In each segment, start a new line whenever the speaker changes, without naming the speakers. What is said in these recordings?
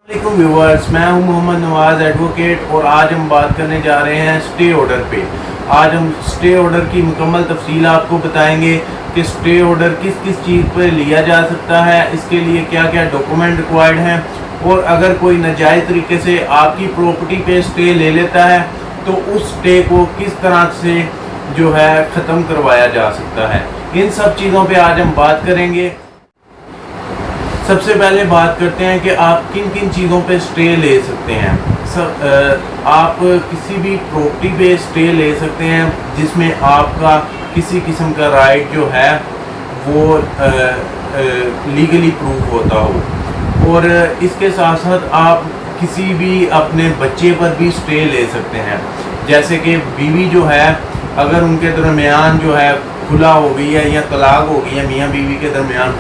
वालेकुम व्यूअर्स, मैं हूं मोहम्मद नवाज़ एडवोकेट और आज हम बात करने जा रहे हैं स्टे ऑर्डर पे। आज हम स्टे ऑर्डर की मुकम्मल तफसील आपको बताएंगे कि स्टे ऑर्डर किस किस चीज़ पर लिया जा सकता है, इसके लिए क्या क्या डॉक्यूमेंट रिक्वायर्ड हैं, और अगर कोई नाजायज़ तरीके से आपकी प्रॉपर्टी पे स्टे ले लेता है तो उस स्टे को किस तरह से जो है ख़त्म करवाया जा सकता है। इन सब चीज़ों पे आज हम बात करेंगे। सबसे पहले बात करते हैं कि आप किन किन चीज़ों पे स्टे ले सकते हैं। आप किसी भी प्रॉपर्टी पे स्टे ले सकते हैं जिसमें आपका किसी किस्म का राइट जो है वो लीगली प्रूव होता हो, और इसके साथ साथ आप किसी भी अपने बच्चे पर भी स्टे ले सकते हैं। जैसे कि बीवी जो है, अगर उनके दरमियान जो है खुला हो गई है या तलाक हो गई है मियाँ बीवी के दरमियान,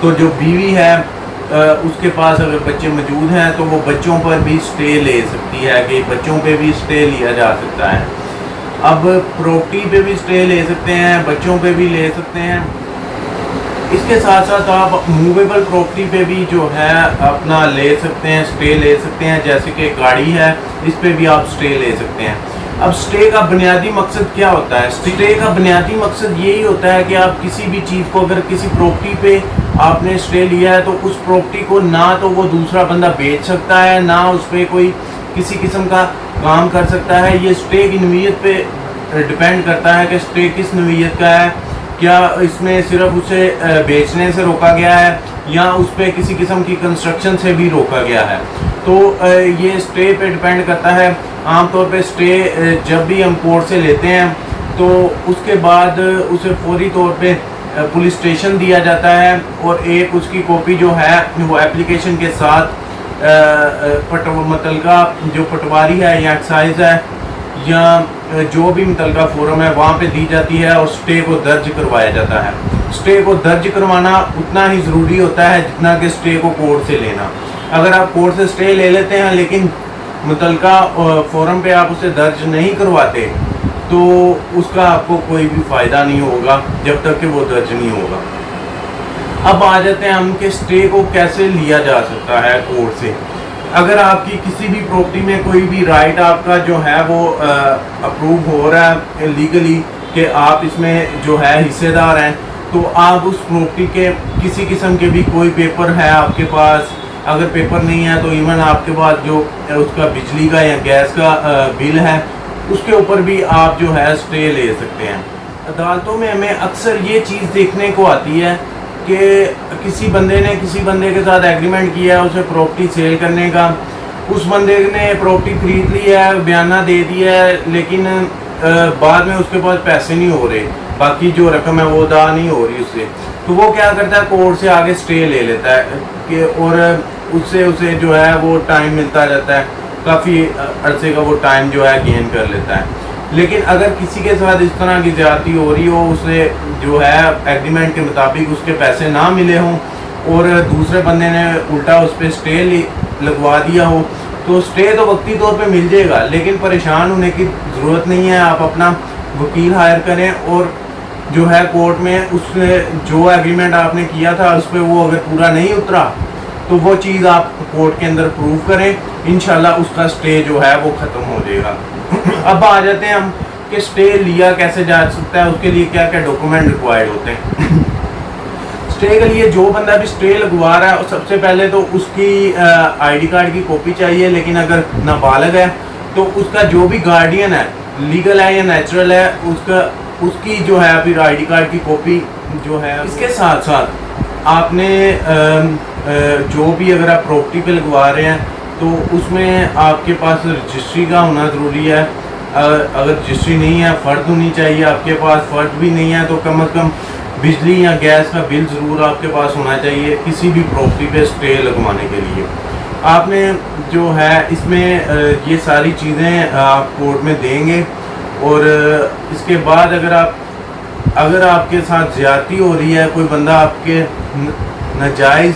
तो जो बीवी है उसके पास अगर बच्चे मौजूद हैं तो वो बच्चों पर भी स्टे ले सकती है, कि बच्चों पे भी स्टे लिया जा सकता है। अब प्रॉपर्टी पे भी स्टे ले सकते हैं, बच्चों पे भी ले सकते हैं। इसके साथ साथ आप मूवेबल प्रॉपर्टी पे भी जो है अपना ले सकते हैं, स्टे ले सकते हैं। जैसे कि गाड़ी है, इस पे भी आप स्टे ले सकते हैं। अब स्टे का बुनियादी मकसद क्या होता है? स्टे का बुनियादी मकसद यही होता है कि आप किसी भी चीज़ को, अगर किसी प्रॉपर्टी पे आपने स्टे लिया है तो उस प्रॉपर्टी को ना तो वो दूसरा बंदा बेच सकता है, ना उस पर कोई किसी किस्म का काम कर सकता है। ये स्टे की नौइयत पे डिपेंड करता है कि स्टे किस नौइयत का है। क्या इसमें सिर्फ उसे बेचने से रोका गया है या उस पर किसी किस्म की कंस्ट्रक्शन से भी रोका गया है। तो ये स्टे पे डिपेंड करता है। आमतौर पे स्टे जब भी हम कोर्ट से लेते हैं तो उसके बाद उसे फौरी तौर पे पुलिस स्टेशन दिया जाता है, और एक उसकी कॉपी जो है वो एप्लीकेशन के साथ मुतलका जो पटवारी है या एक्साइज है या जो भी मुतलका फोरम है वहाँ पे दी जाती है, और स्टे को दर्ज करवाया जाता है। स्टे को दर्ज करवाना उतना ही ज़रूरी होता है जितना कि स्टे को कोर्ट से लेना। अगर आप कोर्ट से स्टे ले लेते हैं लेकिन मुतलका फोरम पे आप उसे दर्ज नहीं करवाते तो उसका आपको कोई भी फ़ायदा नहीं होगा जब तक कि वो दर्ज नहीं होगा। अब आ जाते हैं हम कि स्टे को कैसे लिया जा सकता है कोर्ट से। अगर आपकी किसी भी प्रॉपर्टी में कोई भी राइट आपका जो है वो अप्रूव हो रहा है लीगली कि आप इसमें जो है हिस्सेदार हैं, तो आप उस प्रॉपर्टी के किसी किस्म के भी कोई पेपर है आपके पास, अगर पेपर नहीं है तो इवन आपके पास जो उसका बिजली का या गैस का बिल है उसके ऊपर भी आप जो है स्टे ले सकते हैं। अदालतों में हमें अक्सर ये चीज़ देखने को आती है कि किसी बंदे ने किसी बंदे के साथ एग्रीमेंट किया है उसे प्रॉपर्टी सेल करने का, उस बंदे ने प्रॉपर्टी खरीद ली है, बयाना दे दिया है, लेकिन बाद में उसके पास पैसे नहीं हो रहे, बाकी जो रकम है वो अदा नहीं हो रही उससे, तो वो क्या करता है कोर्ट से आगे स्टे ले लेता है कि और उससे उसे जो है वो टाइम मिलता जाता है, काफ़ी अरसे का वो टाइम जो है गेन कर लेता है। लेकिन अगर किसी के साथ इस तरह की ज़्यादती हो रही हो, उसे जो है एग्रीमेंट के मुताबिक उसके पैसे ना मिले हों और दूसरे बंदे ने उल्टा उस पर स्टे लगवा दिया हो, तो स्टे तो वक्ती तौर पे मिल जाएगा, लेकिन परेशान होने की ज़रूरत नहीं है। आप अपना वकील हायर करें और जो है कोर्ट में उसने जो एग्रीमेंट आपने किया था उस पर वो अगर पूरा नहीं उतरा तो वो चीज़ आप कोर्ट के अंदर प्रूव करें, इंशाल्लाह उसका स्टे जो है वो ख़त्म हो जाएगा। अब आ जाते हैं हम कि स्टे लिया कैसे जा सकता है, उसके लिए क्या क्या डॉक्यूमेंट रिक्वायर्ड होते हैं। स्टे के लिए जो बंदा भी स्टे लगवा रहा है सबसे पहले तो उसकी आईडी कार्ड की कॉपी चाहिए, लेकिन अगर नाबालिग है तो उसका जो भी गार्डियन है, लीगल है या नेचुरल है, उसकी जो है फिर आईडी कार्ड की कॉपी जो है। इसके साथ साथ आपने जो भी अगर आप प्रॉपर्टी पे लगवा रहे हैं तो उसमें आपके पास रजिस्ट्री का होना ज़रूरी है। अगर रजिस्ट्री नहीं है, फ़र्द होनी चाहिए आपके पास, फ़र्द भी नहीं है तो कम से कम बिजली या गैस का बिल ज़रूर आपके पास होना चाहिए किसी भी प्रॉपर्टी पे स्टे लगवाने के लिए। आपने जो है इसमें ये सारी चीज़ें आप कोर्ट में देंगे, और इसके बाद अगर आपके साथ ज़्यादती हो रही है, कोई बंदा आपके नाजायज़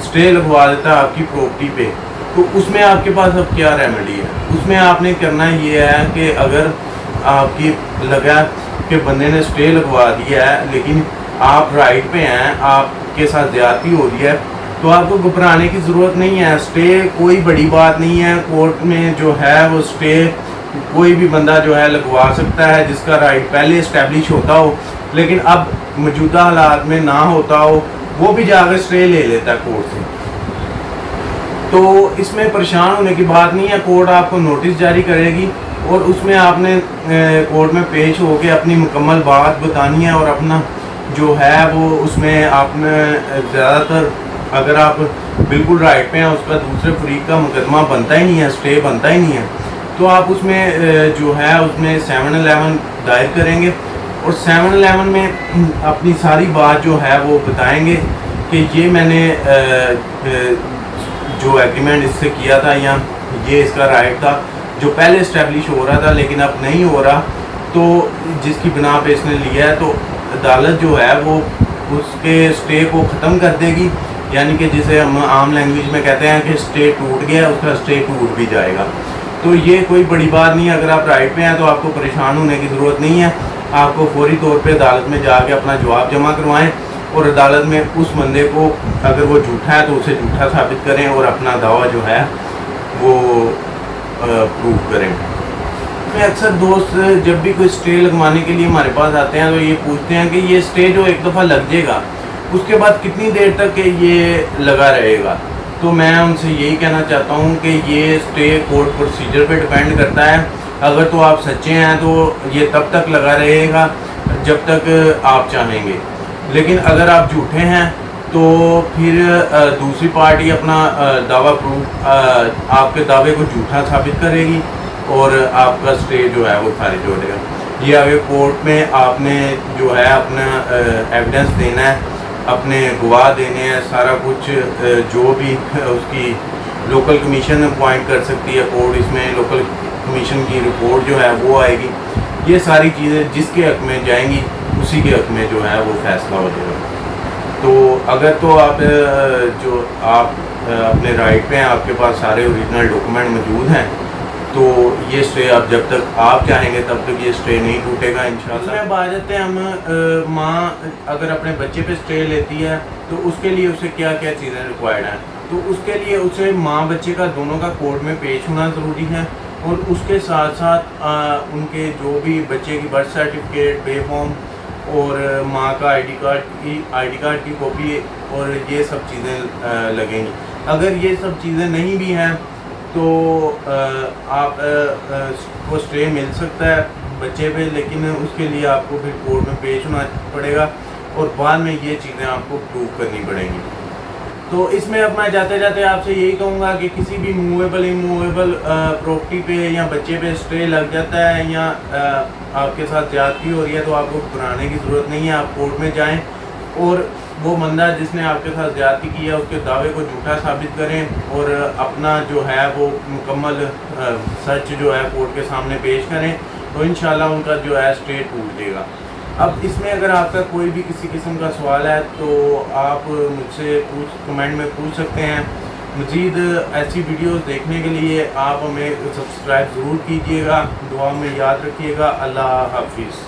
स्टे लगवा देता है आपकी प्रॉपर्टी पे, तो उसमें आपके पास अब क्या रेमेडी है? उसमें आपने करना ये है कि अगर आपकी लगा कि बंदे ने स्टे लगवा दिया है लेकिन आप राइट पे हैं, आपके साथ ज़्यादती हो रही है, تو آپ کو گھبرانے کی ضرورت نہیں ہے. اسٹے کوئی بڑی بات نہیں ہے. کورٹ میں جو ہے وہ اسٹے کوئی بھی بندہ جو ہے لگوا سکتا ہے جس کا رائٹ پہلے اسٹیبلش ہوتا ہو, لیکن اب موجودہ حالات میں نہ ہوتا ہو, وہ بھی جا کر اسٹے لے لیتا ہے کورٹ سے. تو اس میں پریشان ہونے کی بات نہیں ہے. کورٹ آپ کو نوٹس جاری کرے گی اور اس میں آپ نے کورٹ میں پیش ہو کے اپنی مکمل بات بتانی ہے, اور اپنا جو ہے وہ اس میں آپ نے زیادہ تر اگر آپ بالکل رائٹ پہ ہیں اس کا دوسرے فریق کا مقدمہ بنتا ہی نہیں ہے, اسٹے بنتا ہی نہیں ہے, تو آپ اس میں جو ہے اس میں 711 دائر کریں گے اور 711 میں اپنی ساری بات جو ہے وہ بتائیں گے کہ یہ میں نے جو ایگریمنٹ اس سے کیا تھا یا یہ اس کا رائٹ تھا جو پہلے اسٹیبلش ہو رہا تھا لیکن اب نہیں ہو رہا, تو جس کی بنا پہ اس نے لیا ہے, تو عدالت جو ہے وہ اس کے اسٹے کو ختم کر دے گی. یعنی کہ جسے ہم عام لینگویج میں کہتے ہیں کہ اسٹے ٹوٹ گیا, اس کا اسٹے ٹوٹ بھی جائے گا. تو یہ کوئی بڑی بات نہیں ہے. اگر آپ رائٹ پہ ہیں تو آپ کو پریشان ہونے کی ضرورت نہیں ہے. آپ کو فوری طور پہ عدالت میں جا کے اپنا جواب جمع کروائیں اور عدالت میں اس بندے کو اگر وہ جھوٹا ہے تو اسے جھوٹا ثابت کریں اور اپنا دعویٰ جو ہے وہ پروو کریں. میں اکثر دوست جب بھی کوئی اسٹے لگوانے کے لیے ہمارے پاس آتے ہیں تو یہ پوچھتے ہیں کہ یہ اسٹے جو ایک دفعہ لگ جائے گا اس کے بعد کتنی دیر تک یہ لگا رہے گا. تو میں ان سے یہی کہنا چاہتا ہوں کہ یہ اسٹے کورٹ پروسیجر پہ ڈپینڈ کرتا ہے. اگر تو آپ سچے ہیں تو یہ تب تک لگا رہے گا جب تک آپ چاہیں گے, لیکن اگر آپ جھوٹے ہیں تو پھر دوسری پارٹی اپنا دعویٰ آپ کے دعوے کو جھوٹا ثابت کرے گی اور آپ کا اسٹے جو ہے وہ خارج ہو جائے گا. یہ آگے کورٹ میں آپ نے جو ہے اپنا ایویڈنس دینا ہے, اپنے گواہ دینے ہیں, سارا کچھ جو بھی اس کی لوکل کمیشن اپوائنٹ کر سکتی ہے کورٹ, اس میں لوکل کمیشن کی رپورٹ جو ہے وہ آئے گی. یہ ساری چیزیں جس کے حق میں جائیں گی اسی کے حق میں جو ہے وہ فیصلہ ہو جائے گا. تو اگر تو آپ جو آپ اپنے رائٹ پہ ہیں, آپ کے پاس سارے اوریجنل ڈاکومنٹ موجود ہیں, تو یہ اسٹے آپ جب تک آپ چاہیں گے تب تک یہ اسٹے نہیں ٹوٹے گا انشاءاللہ. اس میں بات ہے ہم ماں اگر اپنے بچے پہ اسٹے لیتی ہے تو اس کے لیے اسے کیا کیا چیزیں ریکوائرڈ ہیں. تو اس کے لیے اسے ماں بچے کا دونوں کا کورٹ میں پیش ہونا ضروری ہے, اور اس کے ساتھ ساتھ ان کے جو بھی بچے کی برتھ سرٹیفکیٹ, بے فارم اور ماں کا آئی ڈی کارڈ کی کاپی اور یہ سب چیزیں لگیں گی. اگر یہ سب چیزیں نہیں بھی ہیں تو آپ کو اسٹے مل سکتا ہے بچے پہ, لیکن اس کے لیے آپ کو پھر کورٹ میں پیش ہونا پڑے گا اور بعد میں یہ چیزیں آپ کو پروو کرنی پڑیں گی. تو اس میں اب میں جاتے جاتے آپ سے یہی کہوں گا کہ کسی بھی موویبل اموویبل پراپرٹی پہ یا بچے پہ اسٹے لگ جاتا ہے یا آپ کے ساتھ زیادتی ہو رہی ہے تو آپ کو گھبرانے کی ضرورت نہیں ہے. آپ کورٹ میں جائیں اور وہ بندہ جس نے آپ کے ساتھ زیادتی کی ہے اس کے دعوے کو جھوٹا ثابت کریں اور اپنا جو ہے وہ مکمل سچ جو ہے کورٹ کے سامنے پیش کریں, تو انشاءاللہ ان کا جو ہے اسٹے ٹوٹ جائے گا. اب اس میں اگر آپ کا کوئی بھی کسی قسم کا سوال ہے تو آپ مجھ سے کمنٹ میں پوچھ سکتے ہیں. مزید ایسی ویڈیوز دیکھنے کے لیے آپ ہمیں سبسکرائب ضرور کیجیے گا. دعا میں یاد رکھیے گا. اللہ حافظ.